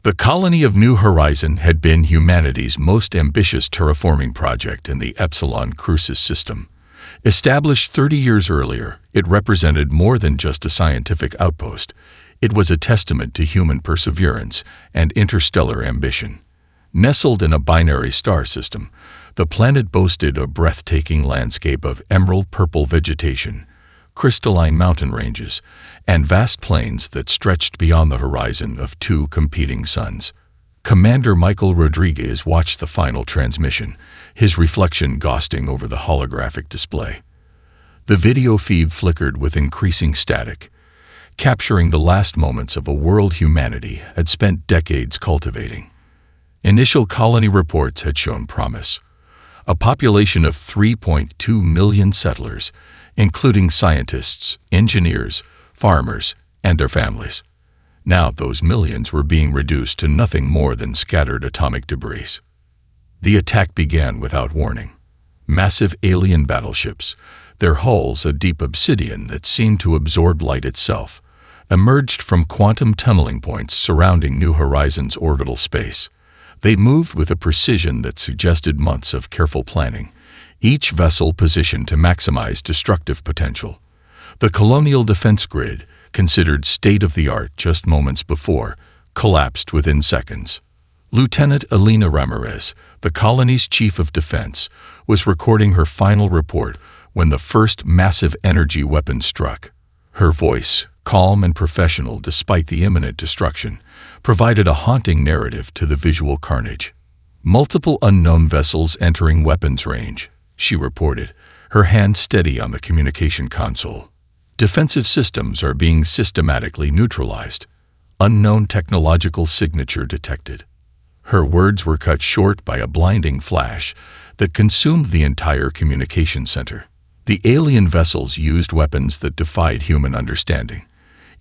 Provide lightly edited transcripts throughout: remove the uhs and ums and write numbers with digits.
The colony of New Horizon had been humanity's most ambitious terraforming project in the Epsilon Crucis system. Established 30 years earlier, it represented more than just a scientific outpost. It was a testament to human perseverance and interstellar ambition. Nestled in a binary star system, the planet boasted a breathtaking landscape of emerald purple vegetation, crystalline mountain ranges, and vast plains that stretched beyond the horizon of two competing suns. Commander Michael Rodriguez watched the final transmission, his reflection ghosting over the holographic display. The video feed flickered with increasing static, capturing the last moments of a world humanity had spent decades cultivating. Initial colony reports had shown promise. A population of 3.2 million settlers, including scientists, engineers, farmers, and their families. Now those millions were being reduced to nothing more than scattered atomic debris. The attack began without warning. Massive alien battleships, their hulls a deep obsidian that seemed to absorb light itself, emerged from quantum tunneling points surrounding New Horizons' orbital space. They moved with a precision that suggested months of careful planning, each vessel positioned to maximize destructive potential. The colonial defense grid, considered state-of-the-art just moments before, collapsed within seconds. Lieutenant Elena Ramirez, the colony's chief of defense, was recording her final report when the first massive energy weapon struck. Her voice, calm and professional despite the imminent destruction, provided a haunting narrative to the visual carnage. Multiple unknown vessels entering weapons range, she reported, her hand steady on the communication console. Defensive systems are being systematically neutralized. Unknown technological signature detected. Her words were cut short by a blinding flash that consumed the entire communication center. The alien vessels used weapons that defied human understanding.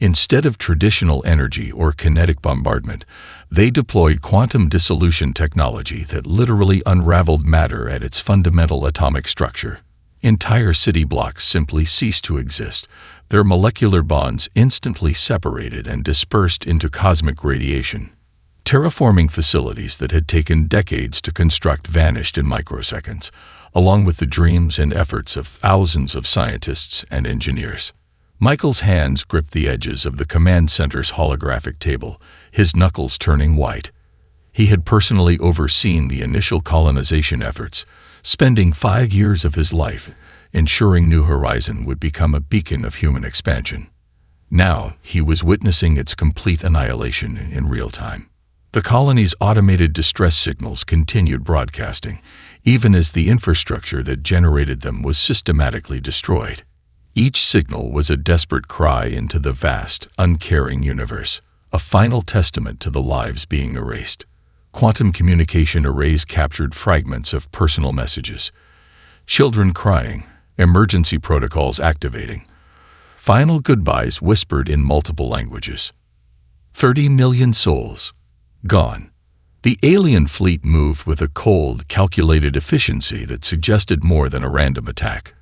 Instead of traditional energy or kinetic bombardment, they deployed quantum dissolution technology that literally unraveled matter at its fundamental atomic structure. Entire city blocks simply ceased to exist, their molecular bonds instantly separated and dispersed into cosmic radiation. Terraforming facilities that had taken decades to construct vanished in microseconds, along with the dreams and efforts of thousands of scientists and engineers. Michael's hands gripped the edges of the command center's holographic table, his knuckles turning white. He had personally overseen the initial colonization efforts, spending 5 years of his life ensuring New Horizon would become a beacon of human expansion. Now he was witnessing its complete annihilation in real time. The colony's automated distress signals continued broadcasting, even as the infrastructure that generated them was systematically destroyed. Each signal was a desperate cry into the vast, uncaring universe, a final testament to the lives being erased. Quantum communication arrays captured fragments of personal messages. Children crying, emergency protocols activating. Final goodbyes whispered in multiple languages. 30 million souls. Gone. The alien fleet moved with a cold, calculated efficiency that suggested more than a random attack.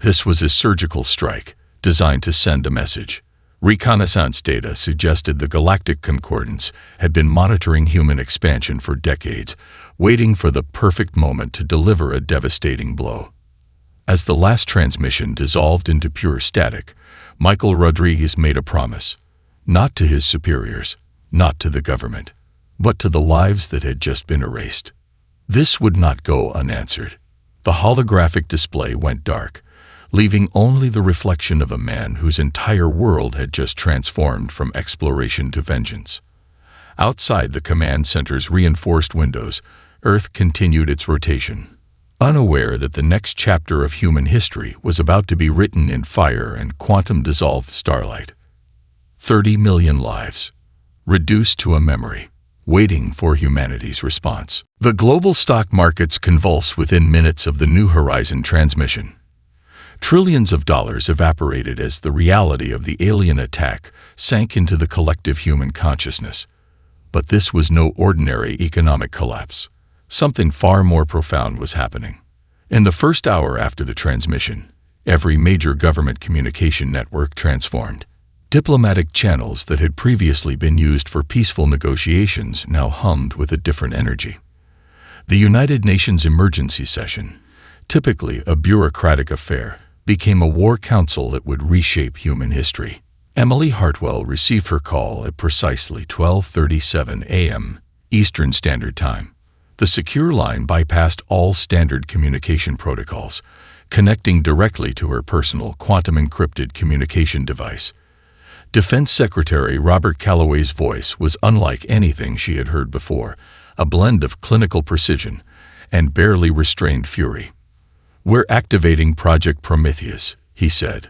This was a surgical strike, designed to send a message. Reconnaissance data suggested the Galactic Concordance had been monitoring human expansion for decades, waiting for the perfect moment to deliver a devastating blow. As the last transmission dissolved into pure static, Michael Rodriguez made a promise, not to his superiors, not to the government, but to the lives that had just been erased. This would not go unanswered. The holographic display went dark, leaving only the reflection of a man whose entire world had just transformed from exploration to vengeance. Outside the command center's reinforced windows, Earth continued its rotation, unaware that the next chapter of human history was about to be written in fire and quantum-dissolved starlight. 30 million lives, reduced to a memory, waiting for humanity's response. The global stock markets convulsed within minutes of the New Horizon transmission. Trillions of dollars evaporated as the reality of the alien attack sank into the collective human consciousness. But this was no ordinary economic collapse. Something far more profound was happening. In the first hour after the transmission, every major government communication network transformed. Diplomatic channels that had previously been used for peaceful negotiations now hummed with a different energy. The United Nations Emergency Session, typically a bureaucratic affair, became a war council that would reshape human history. Emily Hartwell received her call at precisely 12:37 a.m. Eastern Standard Time. The secure line bypassed all standard communication protocols, connecting directly to her personal quantum-encrypted communication device. Defense Secretary Robert Calloway's voice was unlike anything she had heard before, a blend of clinical precision and barely restrained fury. "We're activating Project Prometheus," he said.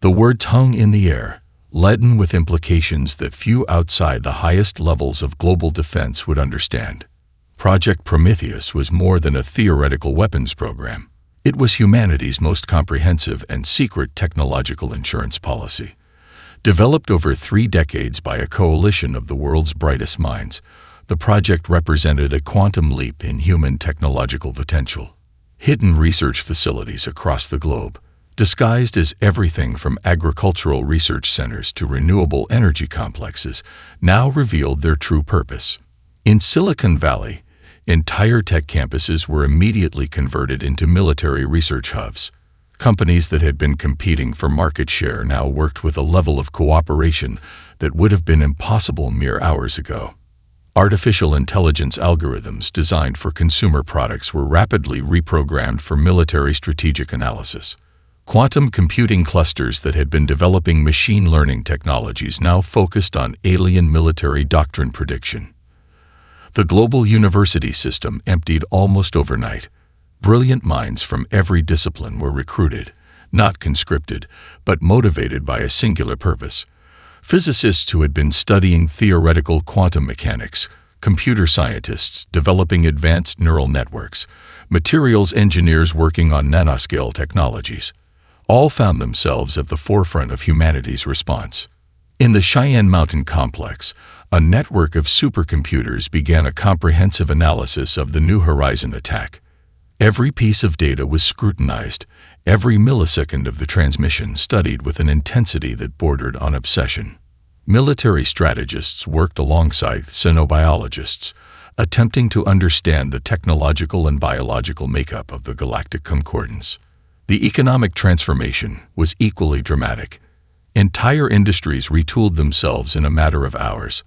The words hung in the air, leaden with implications that few outside the highest levels of global defense would understand. Project Prometheus was more than a theoretical weapons program. It was humanity's most comprehensive and secret technological insurance policy. Developed over 3 decades by a coalition of the world's brightest minds, the project represented a quantum leap in human technological potential. Hidden research facilities across the globe, disguised as everything from agricultural research centers to renewable energy complexes, now revealed their true purpose. In Silicon Valley, entire tech campuses were immediately converted into military research hubs. Companies that had been competing for market share now worked with a level of cooperation that would have been impossible mere hours ago. Artificial intelligence algorithms designed for consumer products were rapidly reprogrammed for military strategic analysis. Quantum computing clusters that had been developing machine learning technologies now focused on alien military doctrine prediction. The global university system emptied almost overnight. Brilliant minds from every discipline were recruited, not conscripted, but motivated by a singular purpose. Physicists who had been studying theoretical quantum mechanics, computer scientists developing advanced neural networks, materials engineers working on nanoscale technologies, all found themselves at the forefront of humanity's response. In the Cheyenne Mountain Complex, a network of supercomputers began a comprehensive analysis of the New Horizon attack. Every piece of data was scrutinized, every millisecond of the transmission studied with an intensity that bordered on obsession. Military strategists worked alongside xenobiologists, attempting to understand the technological and biological makeup of the galactic concordance. The economic transformation was equally dramatic. Entire industries retooled themselves in a matter of hours.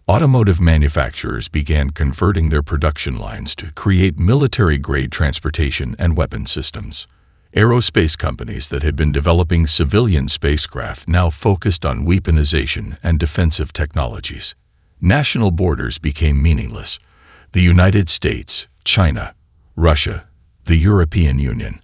Automotive manufacturers began converting their production lines to create military-grade transportation and weapon systems. Aerospace companies that had been developing civilian spacecraft now focused on weaponization and defensive technologies. National borders became meaningless. The United States, China, Russia, the European Union,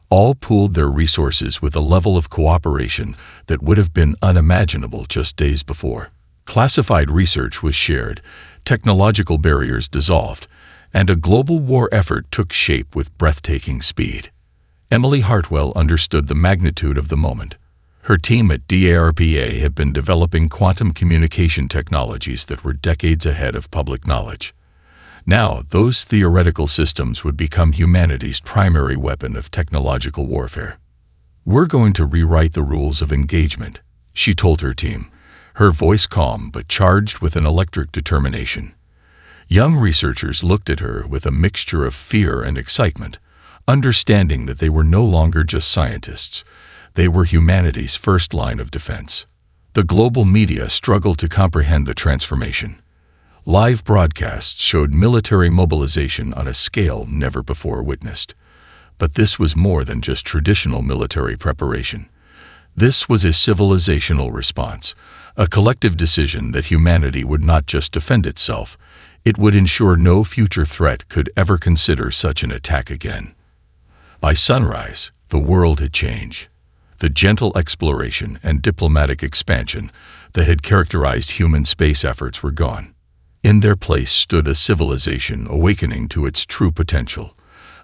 all pooled their resources with a level of cooperation that would have been unimaginable just days before. Classified research was shared, technological barriers dissolved, and a global war effort took shape with breathtaking speed. Emily Hartwell understood the magnitude of the moment. Her team at DARPA had been developing quantum communication technologies that were decades ahead of public knowledge. Now, those theoretical systems would become humanity's primary weapon of technological warfare. "We're going to rewrite the rules of engagement," she told her team, her voice calm but charged with an electric determination. Young researchers looked at her with a mixture of fear and excitement, understanding that they were no longer just scientists. They were humanity's first line of defense. The global media struggled to comprehend the transformation. Live broadcasts showed military mobilization on a scale never before witnessed. But this was more than just traditional military preparation. This was a civilizational response, a collective decision that humanity would not just defend itself, it would ensure no future threat could ever consider such an attack again. By sunrise, the world had changed. The gentle exploration and diplomatic expansion that had characterized human space efforts were gone. In their place stood a civilization awakening to its true potential,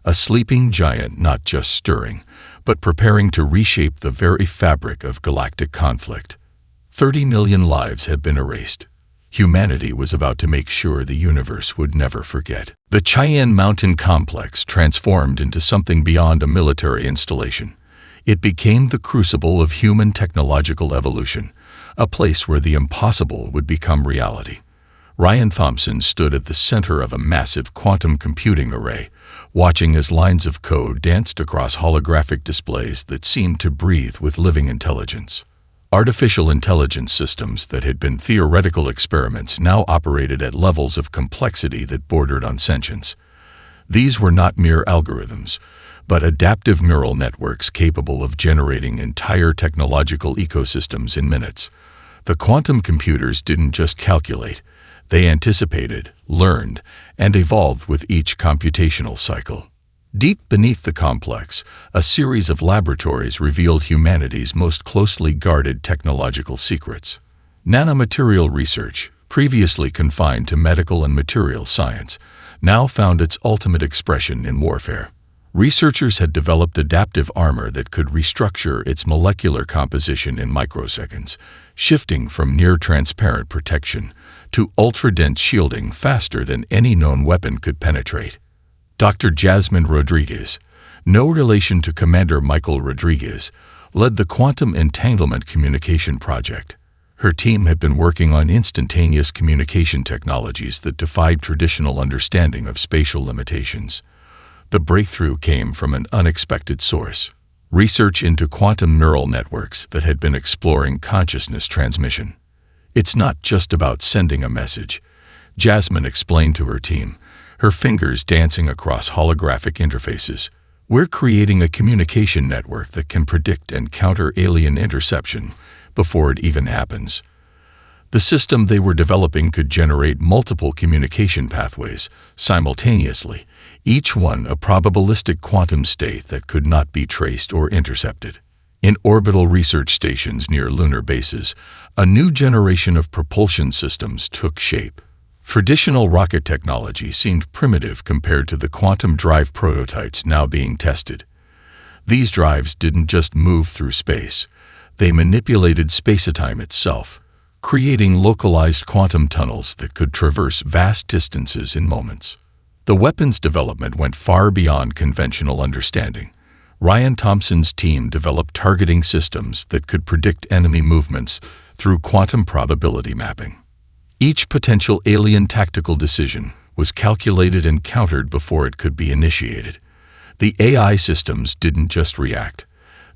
a sleeping giant not just stirring, but preparing to reshape the very fabric of galactic conflict. 30 million lives had been erased. Humanity was about to make sure the universe would never forget. The Cheyenne Mountain Complex transformed into something beyond a military installation. It became the crucible of human technological evolution, a place where the impossible would become reality. Ryan Thompson stood at the center of a massive quantum computing array, watching as lines of code danced across holographic displays that seemed to breathe with living intelligence. Artificial intelligence systems that had been theoretical experiments now operated at levels of complexity that bordered on sentience. These were not mere algorithms, but adaptive neural networks capable of generating entire technological ecosystems in minutes. The quantum computers didn't just calculate, they anticipated, learned, and evolved with each computational cycle. Deep beneath the complex, a series of laboratories revealed humanity's most closely guarded technological secrets. Nanomaterial research, previously confined to medical and material science, now found its ultimate expression in warfare. Researchers had developed adaptive armor that could restructure its molecular composition in microseconds, shifting from near-transparent protection to ultra-dense shielding faster than any known weapon could penetrate. Dr. Jasmine Rodriguez, no relation to Commander Michael Rodriguez, led the Quantum Entanglement Communication Project. Her team had been working on instantaneous communication technologies that defied traditional understanding of spatial limitations. The breakthrough came from an unexpected source: research into quantum neural networks that had been exploring consciousness transmission. It's not just about sending a message, Jasmine explained to her team, her fingers dancing across holographic interfaces. We're creating a communication network that can predict and counter alien interception before it even happens. The system they were developing could generate multiple communication pathways simultaneously, each one a probabilistic quantum state that could not be traced or intercepted. In orbital research stations near lunar bases, a new generation of propulsion systems took shape. Traditional rocket technology seemed primitive compared to the quantum drive prototypes now being tested. These drives didn't just move through space, they manipulated spacetime itself, creating localized quantum tunnels that could traverse vast distances in moments. The weapons development went far beyond conventional understanding. Ryan Thompson's team developed targeting systems that could predict enemy movements through quantum probability mapping. Each potential alien tactical decision was calculated and countered before it could be initiated. The AI systems didn't just react.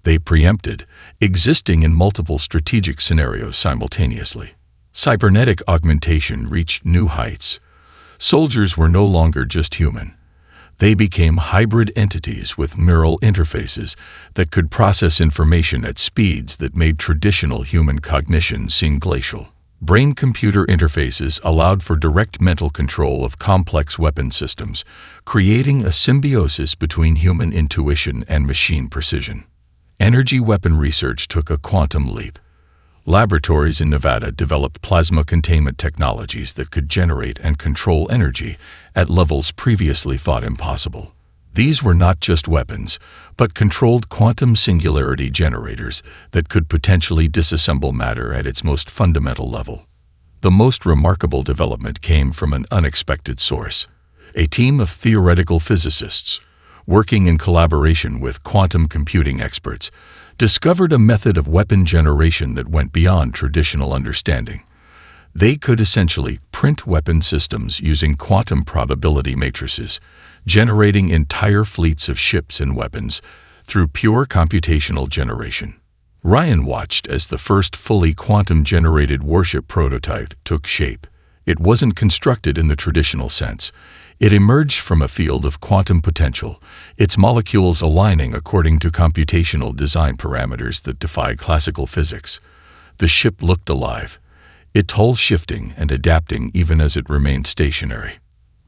They preempted, existing in multiple strategic scenarios simultaneously. Cybernetic augmentation reached new heights. Soldiers were no longer just human. They became hybrid entities with neural interfaces that could process information at speeds that made traditional human cognition seem glacial. Brain-computer interfaces allowed for direct mental control of complex weapon systems, creating a symbiosis between human intuition and machine precision. Energy weapon research took a quantum leap. Laboratories in Nevada developed plasma containment technologies that could generate and control energy at levels previously thought impossible. These were not just weapons, but controlled quantum singularity generators that could potentially disassemble matter at its most fundamental level. The most remarkable development came from an unexpected source: a team of theoretical physicists, working in collaboration with quantum computing experts, discovered a method of weapon generation that went beyond traditional understanding. They could essentially print weapon systems using quantum probability matrices, generating entire fleets of ships and weapons through pure computational generation. Ryan watched as the first fully quantum-generated warship prototype took shape. It wasn't constructed in the traditional sense. It emerged from a field of quantum potential, its molecules aligning according to computational design parameters that defy classical physics. The ship looked alive, its hull shifting and adapting even as it remained stationary.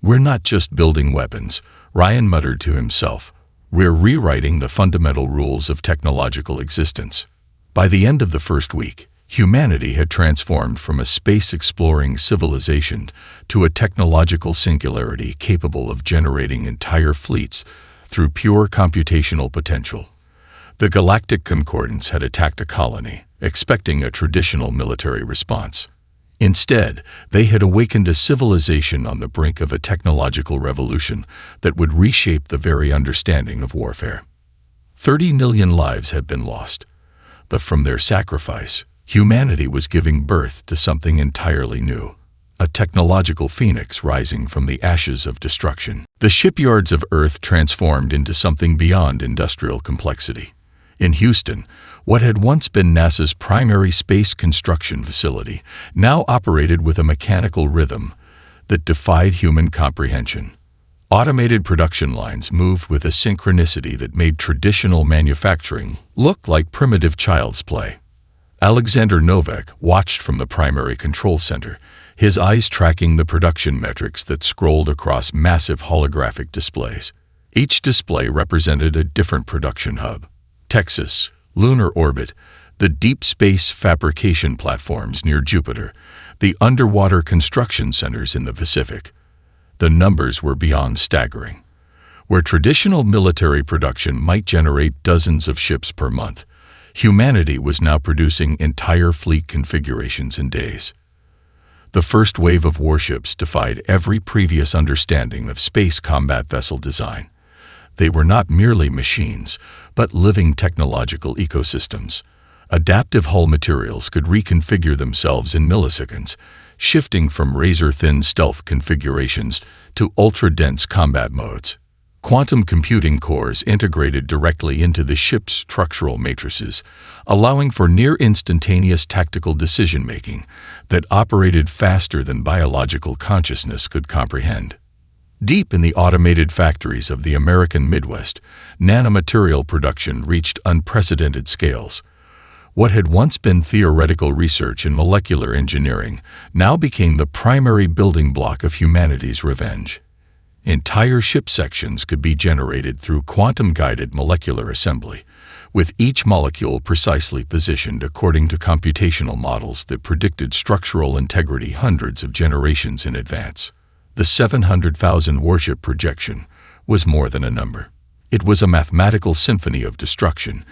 "We're not just building weapons," Ryan muttered to himself. "We're rewriting the fundamental rules of technological existence." By the end of the first week, humanity had transformed from a space-exploring civilization to a technological singularity capable of generating entire fleets through pure computational potential. The Galactic Concordance had attacked a colony, expecting a traditional military response. Instead, they had awakened a civilization on the brink of a technological revolution that would reshape the very understanding of warfare. 30 million lives had been lost, but from their sacrifice, Humanity was giving birth to something entirely new, a technological phoenix rising from the ashes of destruction. The shipyards of Earth transformed into something beyond industrial complexity. In Houston, what had once been NASA's primary space construction facility now operated with a mechanical rhythm that defied human comprehension. Automated production lines moved with a synchronicity that made traditional manufacturing look like primitive child's play. Alexander Novak watched from the primary control center, his eyes tracking the production metrics that scrolled across massive holographic displays. Each display represented a different production hub. Texas, lunar orbit, the deep space fabrication platforms near Jupiter, the underwater construction centers in the Pacific. The numbers were beyond staggering. Where traditional military production might generate dozens of ships per month, humanity was now producing entire fleet configurations in days. The first wave of warships defied every previous understanding of space combat vessel design. They were not merely machines, but living technological ecosystems. Adaptive hull materials could reconfigure themselves in milliseconds, shifting from razor-thin stealth configurations to ultra-dense combat modes. Quantum computing cores integrated directly into the ship's structural matrices, allowing for near-instantaneous tactical decision-making that operated faster than biological consciousness could comprehend. Deep in the automated factories of the American Midwest, nanomaterial production reached unprecedented scales. What had once been theoretical research in molecular engineering now became the primary building block of humanity's revenge. Entire ship sections could be generated through quantum-guided molecular assembly, with each molecule precisely positioned according to computational models that predicted structural integrity hundreds of generations in advance. The 700,000 warship projection was more than a number. It was a mathematical symphony of destruction,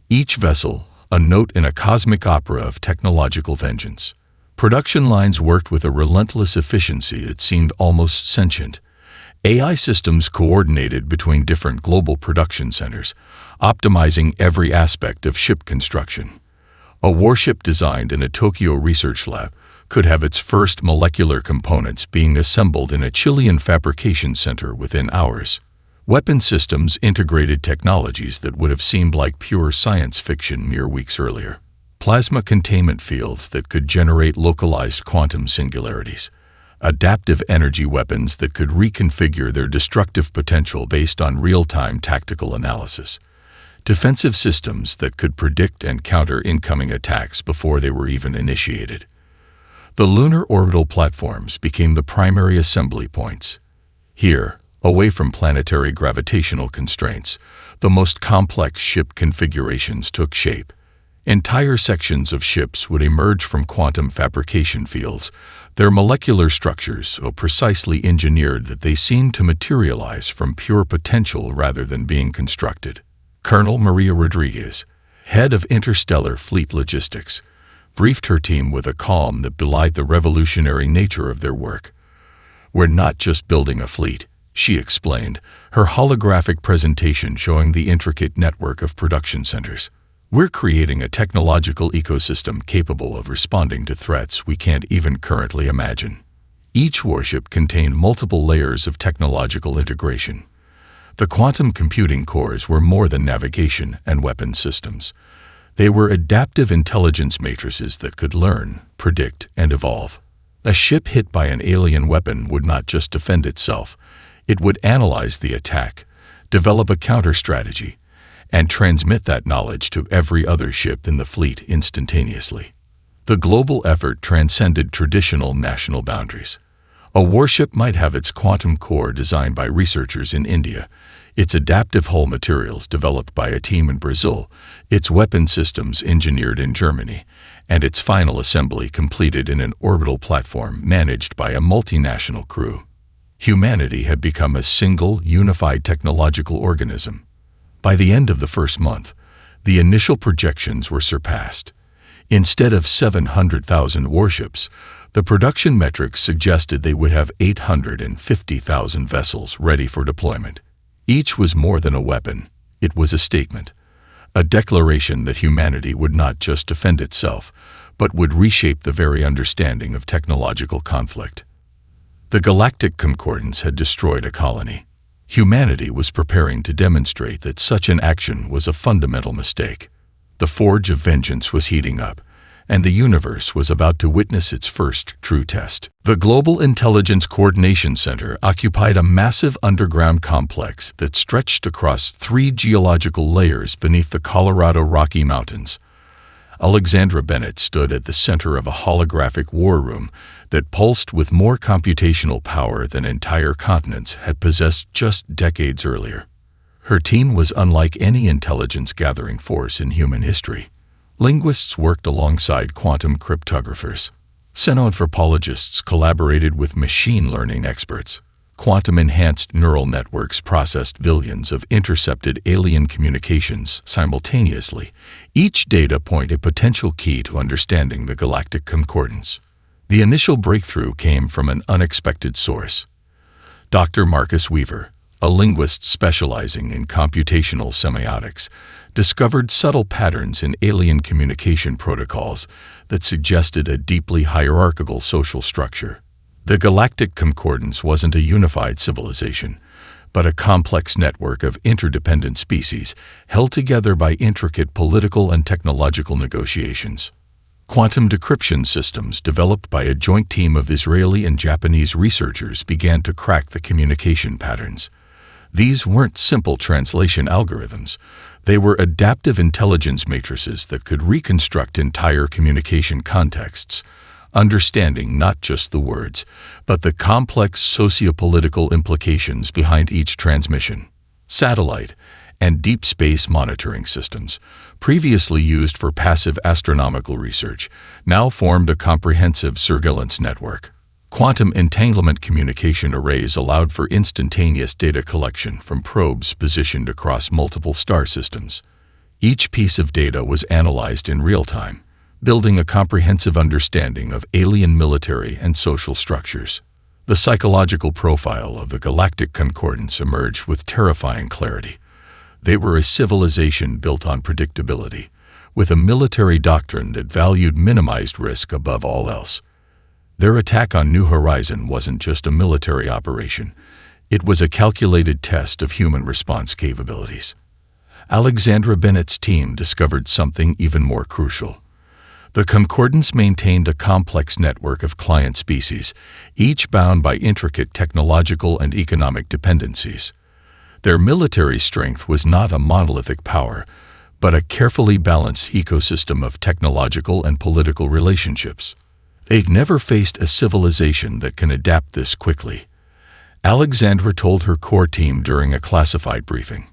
each vessel a note in a cosmic opera of technological vengeance. Production lines worked with a relentless efficiency that seemed almost sentient. AI systems coordinated between different global production centers, optimizing every aspect of ship construction. A warship designed in a Tokyo research lab could have its first molecular components being assembled in a Chilean fabrication center within hours. Weapon systems integrated technologies that would have seemed like pure science fiction mere weeks earlier. Plasma containment fields that could generate localized quantum singularities. Adaptive energy weapons that could reconfigure their destructive potential based on real-time tactical analysis. Defensive systems that could predict and counter incoming attacks before they were even initiated. The lunar orbital platforms became the primary assembly points. Here, away from planetary gravitational constraints, the most complex ship configurations took shape. Entire sections of ships would emerge from quantum fabrication fields, their molecular structures so precisely engineered that they seemed to materialize from pure potential rather than being constructed. Colonel Maria Rodriguez, head of Interstellar Fleet Logistics, briefed her team with a calm that belied the revolutionary nature of their work. "We're not just building a fleet," she explained, her holographic presentation showing the intricate network of production centers. "We're creating a technological ecosystem capable of responding to threats we can't even currently imagine." Each warship contained multiple layers of technological integration. The quantum computing cores were more than navigation and weapon systems. They were adaptive intelligence matrices that could learn, predict, and evolve. A ship hit by an alien weapon would not just defend itself. It would analyze the attack, develop a counter-strategy, and transmit that knowledge to every other ship in the fleet instantaneously. The global effort transcended traditional national boundaries. A warship might have its quantum core designed by researchers in India, its adaptive hull materials developed by a team in Brazil, its weapon systems engineered in Germany, and its final assembly completed in an orbital platform managed by a multinational crew. Humanity had become a single, unified technological organism. By the end of the first month, the initial projections were surpassed. Instead of 700,000 warships, the production metrics suggested they would have 850,000 vessels ready for deployment. Each was more than a weapon, it was a statement, a declaration that humanity would not just defend itself, but would reshape the very understanding of technological conflict. The Galactic Concordance had destroyed a colony. Humanity was preparing to demonstrate that such an action was a fundamental mistake. The forge of vengeance was heating up, and the universe was about to witness its first true test. The Global Intelligence Coordination Center occupied a massive underground complex that stretched across 3 geological layers beneath the Colorado Rocky Mountains. Alexandra Bennett stood at the center of a holographic war room that pulsed with more computational power than entire continents had possessed just decades earlier. Her team was unlike any intelligence-gathering force in human history. Linguists worked alongside quantum cryptographers. Xenoanthropologists collaborated with machine learning experts. Quantum-enhanced neural networks processed billions of intercepted alien communications simultaneously, each data point a potential key to understanding the Galactic Concordance. The initial breakthrough came from an unexpected source. Dr. Marcus Weaver, a linguist specializing in computational semiotics, discovered subtle patterns in alien communication protocols that suggested a deeply hierarchical social structure. The Galactic Concordance wasn't a unified civilization, but a complex network of interdependent species held together by intricate political and technological negotiations. Quantum decryption systems developed by a joint team of Israeli and Japanese researchers began to crack the communication patterns. These weren't simple translation algorithms. They were adaptive intelligence matrices that could reconstruct entire communication contexts, understanding not just the words, but the complex sociopolitical implications behind each transmission. Satellite and deep space monitoring systems, previously used for passive astronomical research, now formed a comprehensive surveillance network. Quantum entanglement communication arrays allowed for instantaneous data collection from probes positioned across multiple star systems. Each piece of data was analyzed in real time, building a comprehensive understanding of alien military and social structures. The psychological profile of the Galactic Concordance emerged with terrifying clarity. They were a civilization built on predictability, with a military doctrine that valued minimized risk above all else. Their attack on New Horizon wasn't just a military operation. It was a calculated test of human response capabilities. Alexandra Bennett's team discovered something even more crucial. The Concordance maintained a complex network of client species, each bound by intricate technological and economic dependencies. Their military strength was not a monolithic power, but a carefully balanced ecosystem of technological and political relationships. They've never faced a civilization that can adapt this quickly, Alexandra told her core team during a classified briefing.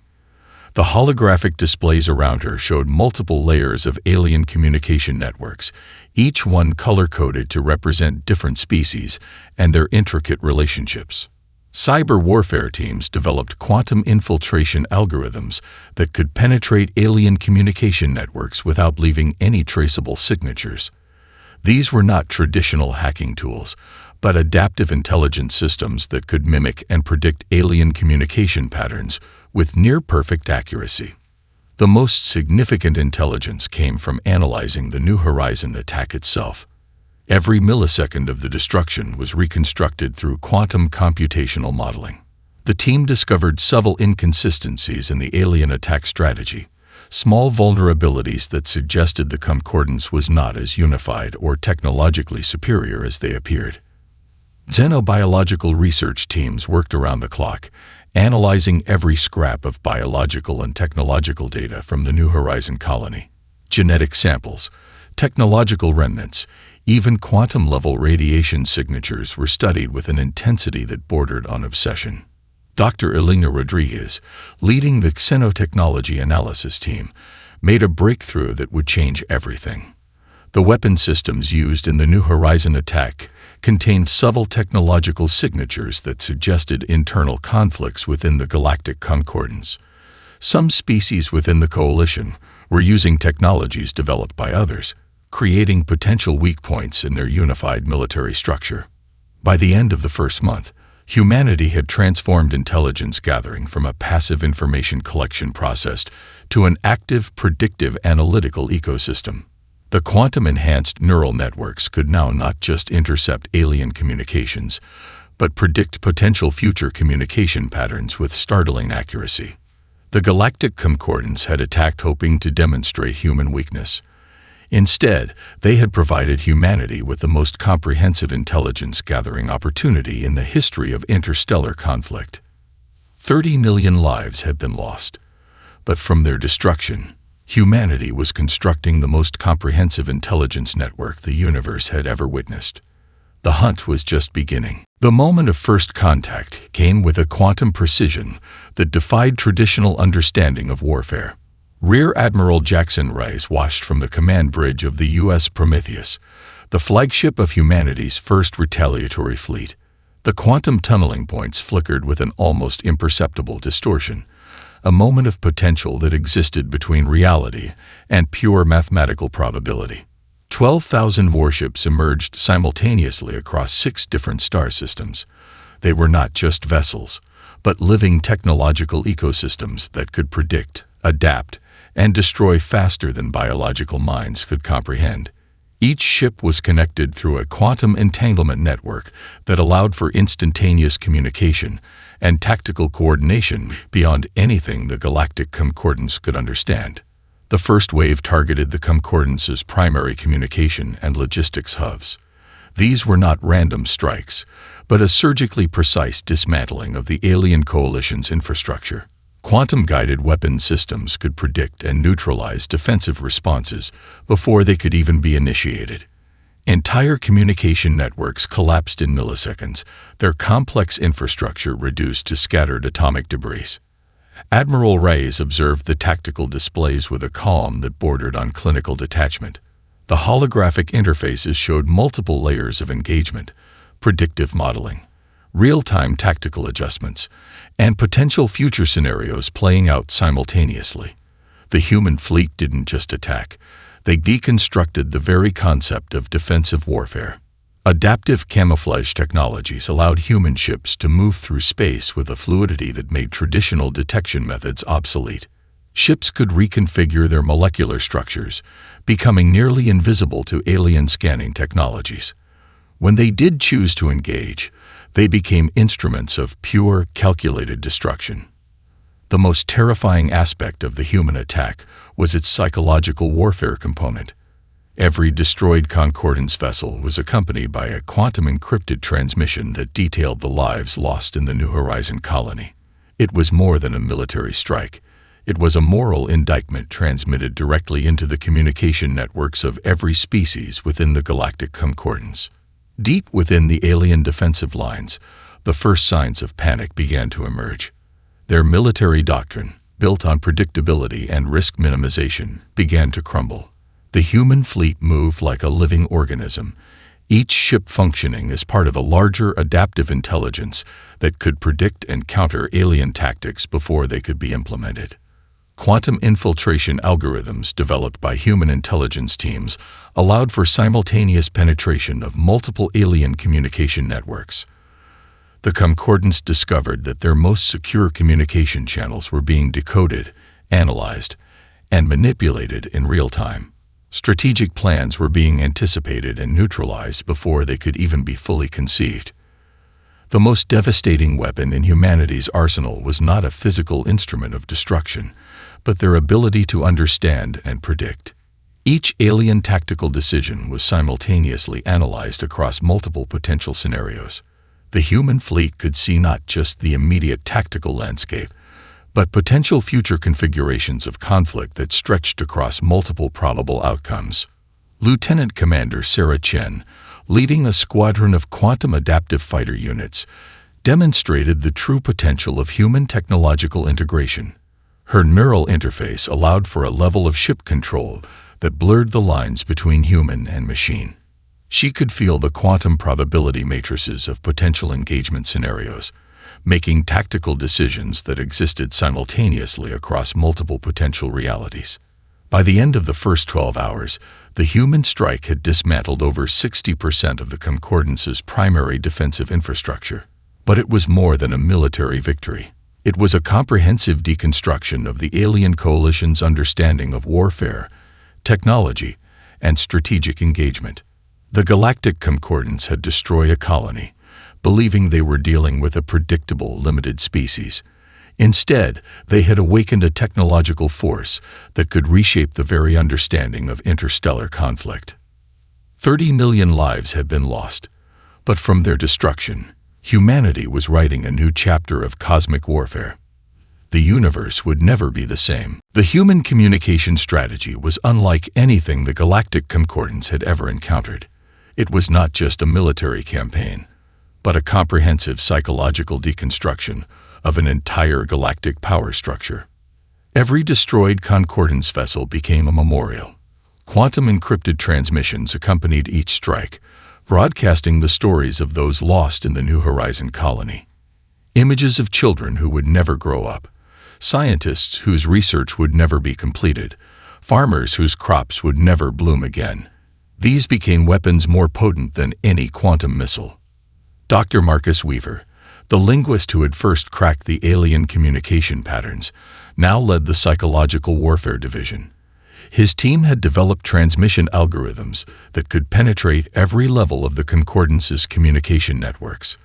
The holographic displays around her showed multiple layers of alien communication networks, each one color-coded to represent different species and their intricate relationships. Cyber warfare teams developed quantum infiltration algorithms that could penetrate alien communication networks without leaving any traceable signatures. These were not traditional hacking tools, but adaptive intelligence systems that could mimic and predict alien communication patterns with near-perfect accuracy. The most significant intelligence came from analyzing the New Horizon attack itself. Every millisecond of the destruction was reconstructed through quantum computational modeling. The team discovered subtle inconsistencies in the alien attack strategy, small vulnerabilities that suggested the Concordance was not as unified or technologically superior as they appeared. Xenobiological research teams worked around the clock, analyzing every scrap of biological and technological data from the New Horizon colony. Genetic samples, technological remnants, even quantum-level radiation signatures were studied with an intensity that bordered on obsession. Dr. Elena Rodriguez, leading the xenotechnology analysis team, made a breakthrough that would change everything. The weapon systems used in the New Horizon attack contained subtle technological signatures that suggested internal conflicts within the Galactic Concordance. Some species within the coalition were using technologies developed by others, creating potential weak points in their unified military structure. By the end of the first month, humanity had transformed intelligence gathering from a passive information collection process to an active, predictive analytical ecosystem. The quantum-enhanced neural networks could now not just intercept alien communications, but predict potential future communication patterns with startling accuracy. The Galactic Concordance had attacked hoping to demonstrate human weakness. Instead, they had provided humanity with the most comprehensive intelligence-gathering opportunity in the history of interstellar conflict. 30 million lives had been lost, but from their destruction, humanity was constructing the most comprehensive intelligence network the universe had ever witnessed. The hunt was just beginning. The moment of first contact came with a quantum precision that defied traditional understanding of warfare. Rear Admiral Jackson Rice watched from the command bridge of the U.S. Prometheus, the flagship of humanity's first retaliatory fleet. The quantum tunneling points flickered with an almost imperceptible distortion, a moment of potential that existed between reality and pure mathematical probability. 12,000 warships emerged simultaneously across 6 different star systems. They were not just vessels, but living technological ecosystems that could predict, adapt, and destroy faster than biological minds could comprehend. Each ship was connected through a quantum entanglement network that allowed for instantaneous communication and tactical coordination beyond anything the Galactic Concordance could understand. The first wave targeted the Concordance's primary communication and logistics hubs. These were not random strikes, but a surgically precise dismantling of the alien coalition's infrastructure. Quantum-guided weapon systems could predict and neutralize defensive responses before they could even be initiated. Entire communication networks collapsed in milliseconds, their complex infrastructure reduced to scattered atomic debris. Admiral Reyes observed the tactical displays with a calm that bordered on clinical detachment. The holographic interfaces showed multiple layers of engagement, predictive modeling, real-time tactical adjustments, and potential future scenarios playing out simultaneously. The human fleet didn't just attack, they deconstructed the very concept of defensive warfare. Adaptive camouflage technologies allowed human ships to move through space with a fluidity that made traditional detection methods obsolete. Ships could reconfigure their molecular structures, becoming nearly invisible to alien scanning technologies. When they did choose to engage, they became instruments of pure, calculated destruction. The most terrifying aspect of the human attack was its psychological warfare component. Every destroyed Concordance vessel was accompanied by a quantum-encrypted transmission that detailed the lives lost in the New Horizon colony. It was more than a military strike. It was a moral indictment transmitted directly into the communication networks of every species within the Galactic Concordance. Deep within the alien defensive lines, the first signs of panic began to emerge. Their military doctrine, built on predictability and risk minimization, began to crumble. The human fleet moved like a living organism, each ship functioning as part of a larger adaptive intelligence that could predict and counter alien tactics before they could be implemented. Quantum infiltration algorithms developed by human intelligence teams allowed for simultaneous penetration of multiple alien communication networks. The Concordance discovered that their most secure communication channels were being decoded, analyzed, and manipulated in real time. Strategic plans were being anticipated and neutralized before they could even be fully conceived. The most devastating weapon in humanity's arsenal was not a physical instrument of destruction, but their ability to understand and predict. Each alien tactical decision was simultaneously analyzed across multiple potential scenarios. The human fleet could see not just the immediate tactical landscape, but potential future configurations of conflict that stretched across multiple probable outcomes. Lieutenant Commander Sarah Chen, leading a squadron of quantum adaptive fighter units, demonstrated the true potential of human technological integration. Her neural interface allowed for a level of ship control that blurred the lines between human and machine. She could feel the quantum probability matrices of potential engagement scenarios, making tactical decisions that existed simultaneously across multiple potential realities. By the end of the first 12 hours, the human strike had dismantled over 60% of the Concordance's primary defensive infrastructure. But it was more than a military victory. It was a comprehensive deconstruction of the alien coalition's understanding of warfare, technology, and strategic engagement. The Galactic Concordance had destroyed a colony, believing they were dealing with a predictable, limited species. Instead, they had awakened a technological force that could reshape the very understanding of interstellar conflict. 30 million lives had been lost, but from their destruction, humanity was writing a new chapter of cosmic warfare. The universe would never be the same. The human communication strategy was unlike anything the Galactic Concordance had ever encountered. It was not just a military campaign, but a comprehensive psychological deconstruction of an entire galactic power structure. Every destroyed Concordance vessel became a memorial. Quantum encrypted transmissions accompanied each strike, broadcasting the stories of those lost in the New Horizon colony. Images of children who would never grow up, scientists whose research would never be completed, farmers whose crops would never bloom again. These became weapons more potent than any quantum missile. Dr. Marcus Weaver, the linguist who had first cracked the alien communication patterns, now led the Psychological Warfare Division. His team had developed transmission algorithms that could penetrate every level of the Concordance's communication networks.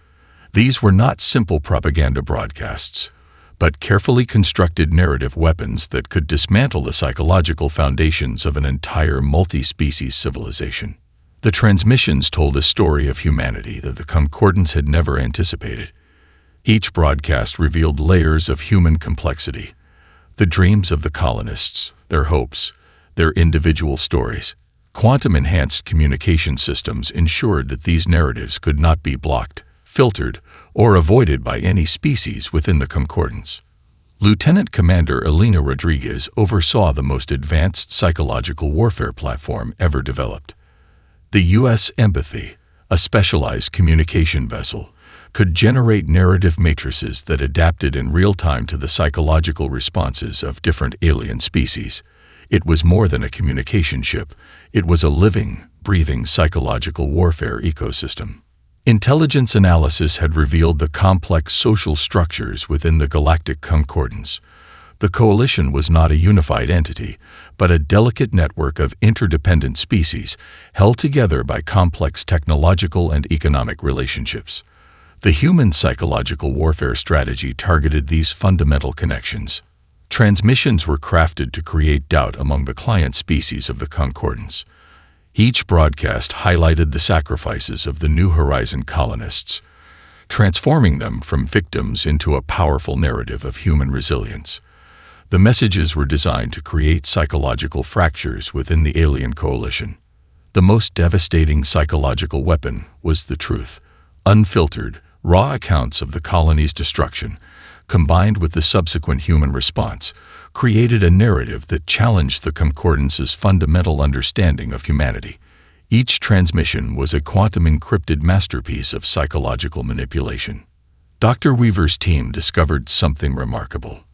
These were not simple propaganda broadcasts, but carefully constructed narrative weapons that could dismantle the psychological foundations of an entire multi-species civilization. The transmissions told a story of humanity that the Concordance had never anticipated. Each broadcast revealed layers of human complexity, the dreams of the colonists, their hopes, their individual stories. Quantum-enhanced communication systems ensured that these narratives could not be blocked, filtered, or avoided by any species within the Concordance. Lieutenant Commander Elena Rodriguez oversaw the most advanced psychological warfare platform ever developed. The U.S. Empathy, a specialized communication vessel, could generate narrative matrices that adapted in real time to the psychological responses of different alien species. It was more than a communication ship. It was a living, breathing psychological warfare ecosystem. Intelligence analysis had revealed the complex social structures within the Galactic Concordance. The coalition was not a unified entity, but a delicate network of interdependent species held together by complex technological and economic relationships. The human psychological warfare strategy targeted these fundamental connections. Transmissions were crafted to create doubt among the client species of the Concordance. Each broadcast highlighted the sacrifices of the New Horizon colonists, transforming them from victims into a powerful narrative of human resilience. The messages were designed to create psychological fractures within the alien coalition. The most devastating psychological weapon was the truth. Unfiltered, raw accounts of the colony's destruction, combined with the subsequent human response, created a narrative that challenged the Concordance's fundamental understanding of humanity. Each transmission was a quantum-encrypted masterpiece of psychological manipulation. Dr. Weaver's team discovered something remarkable.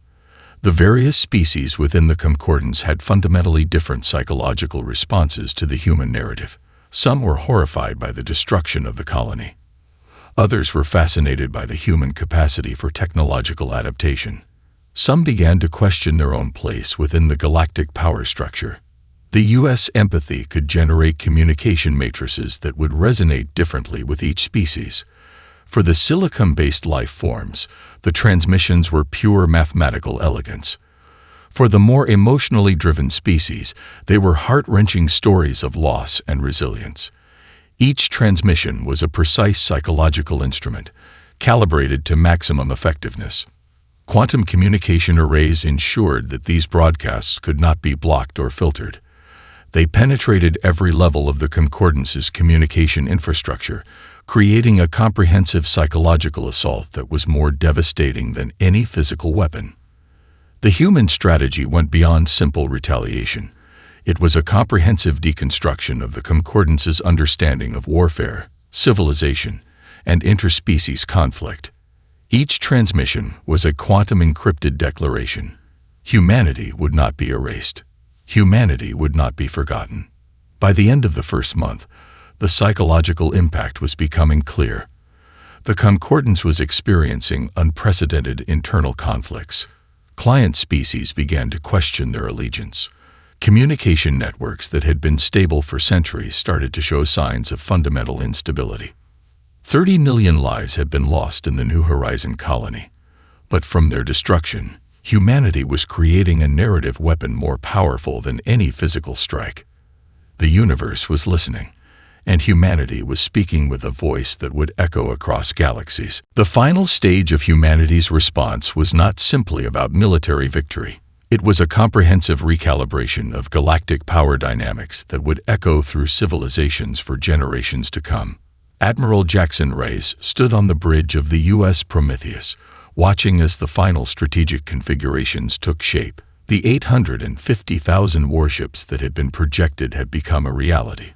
The various species within the Concordance had fundamentally different psychological responses to the human narrative. Some were horrified by the destruction of the colony. Others were fascinated by the human capacity for technological adaptation. Some began to question their own place within the galactic power structure. The U.S. Empathy could generate communication matrices that would resonate differently with each species. For the silicon-based life forms, the transmissions were pure mathematical elegance. For the more emotionally driven species, they were heart-wrenching stories of loss and resilience. Each transmission was a precise psychological instrument, calibrated to maximum effectiveness. Quantum communication arrays ensured that these broadcasts could not be blocked or filtered. They penetrated every level of the Concordance's communication infrastructure, creating a comprehensive psychological assault that was more devastating than any physical weapon. The human strategy went beyond simple retaliation. It was a comprehensive deconstruction of the Concordance's understanding of warfare, civilization, and interspecies conflict. Each transmission was a quantum-encrypted declaration. Humanity would not be erased. Humanity would not be forgotten. By the end of the first month, the psychological impact was becoming clear. The Concordance was experiencing unprecedented internal conflicts. Client species began to question their allegiance. Communication networks that had been stable for centuries started to show signs of fundamental instability. 30 million lives had been lost in the New Horizon colony, but from their destruction, humanity was creating a narrative weapon more powerful than any physical strike. The universe was listening, and humanity was speaking with a voice that would echo across galaxies. The final stage of humanity's response was not simply about military victory. It was a comprehensive recalibration of galactic power dynamics that would echo through civilizations for generations to come. Admiral Jackson Reyes stood on the bridge of the U.S. Prometheus, watching as the final strategic configurations took shape. The 850,000 warships that had been projected had become a reality.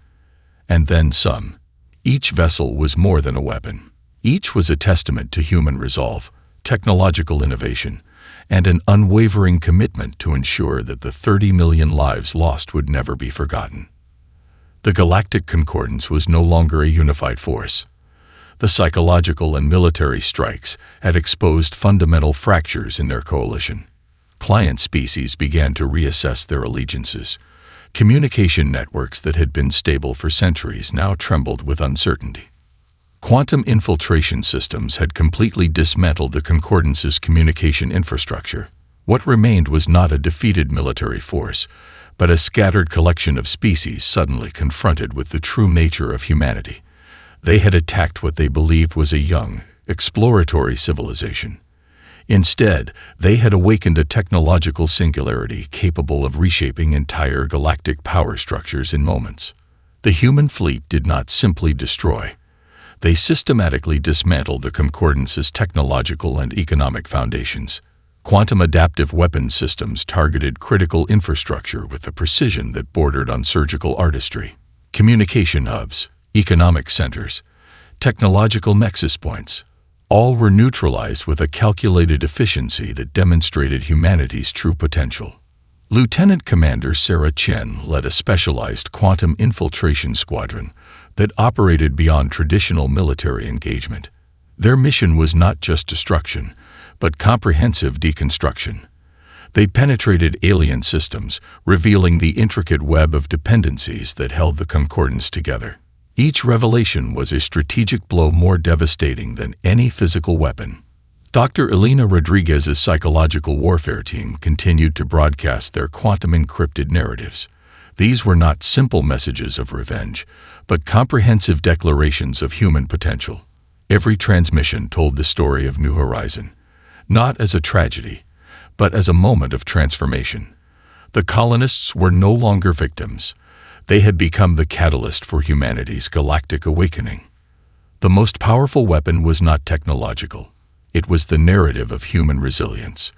And then some. Each vessel was more than a weapon. Each was a testament to human resolve, technological innovation, and an unwavering commitment to ensure that the 30 million lives lost would never be forgotten. The Galactic Concordance was no longer a unified force. The psychological and military strikes had exposed fundamental fractures in their coalition. Client species began to reassess their allegiances. Communication networks that had been stable for centuries now trembled with uncertainty. Quantum infiltration systems had completely dismantled the Concordance's communication infrastructure. What remained was not a defeated military force, but a scattered collection of species suddenly confronted with the true nature of humanity. They had attacked what they believed was a young, exploratory civilization. Instead, they had awakened a technological singularity capable of reshaping entire galactic power structures in moments. The human fleet did not simply destroy. They systematically dismantled the Concordance's technological and economic foundations. Quantum adaptive weapons systems targeted critical infrastructure with a precision that bordered on surgical artistry. Communication hubs, economic centers, technological nexus points, all were neutralized with a calculated efficiency that demonstrated humanity's true potential. Lieutenant Commander Sarah Chen led a specialized quantum infiltration squadron that operated beyond traditional military engagement. Their mission was not just destruction, but comprehensive deconstruction. They penetrated alien systems, revealing the intricate web of dependencies that held the Concordance together. Each revelation was a strategic blow more devastating than any physical weapon. Dr. Elena Rodriguez's psychological warfare team continued to broadcast their quantum-encrypted narratives. These were not simple messages of revenge, but comprehensive declarations of human potential. Every transmission told the story of New Horizon, not as a tragedy, but as a moment of transformation. The colonists were no longer victims. They had become the catalyst for humanity's galactic awakening. The most powerful weapon was not technological. It was the narrative of human resilience.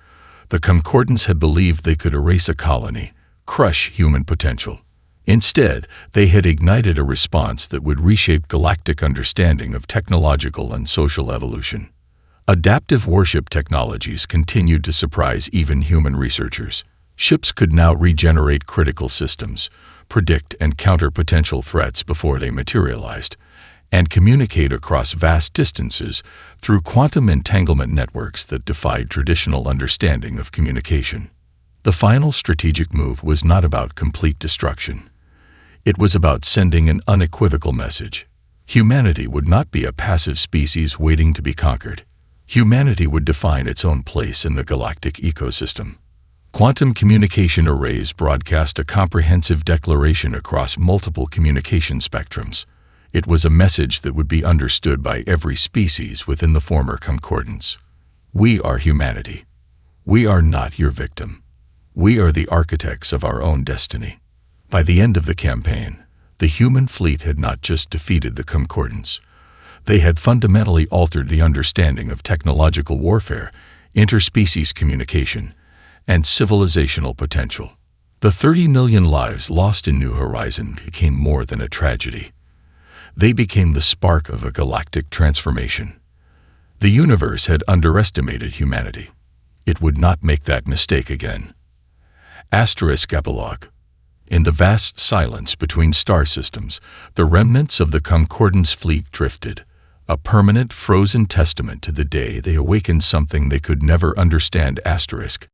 The Concordance had believed they could erase a colony, crush human potential. Instead, they had ignited a response that would reshape galactic understanding of technological and social evolution. Adaptive warship technologies continued to surprise even human researchers. Ships could now regenerate critical systems, predict and counter potential threats before they materialized, and communicate across vast distances through quantum entanglement networks that defied traditional understanding of communication. The final strategic move was not about complete destruction. It was about sending an unequivocal message. Humanity would not be a passive species waiting to be conquered. Humanity would define its own place in the galactic ecosystem. Quantum communication arrays broadcast a comprehensive declaration across multiple communication spectrums. It was a message that would be understood by every species within the former Concordance. We are humanity. We are not your victim. We are the architects of our own destiny. By the end of the campaign, the human fleet had not just defeated the Concordance. They had fundamentally altered the understanding of technological warfare, interspecies communication, and civilizational potential. The 30 million lives lost in New Horizon became more than a tragedy. They became the spark of a galactic transformation. The universe had underestimated humanity. It would not make that mistake again. Epilogue. In the vast silence between star systems, the remnants of the Concordance fleet drifted, a permanent frozen testament to the day they awakened something they could never understand.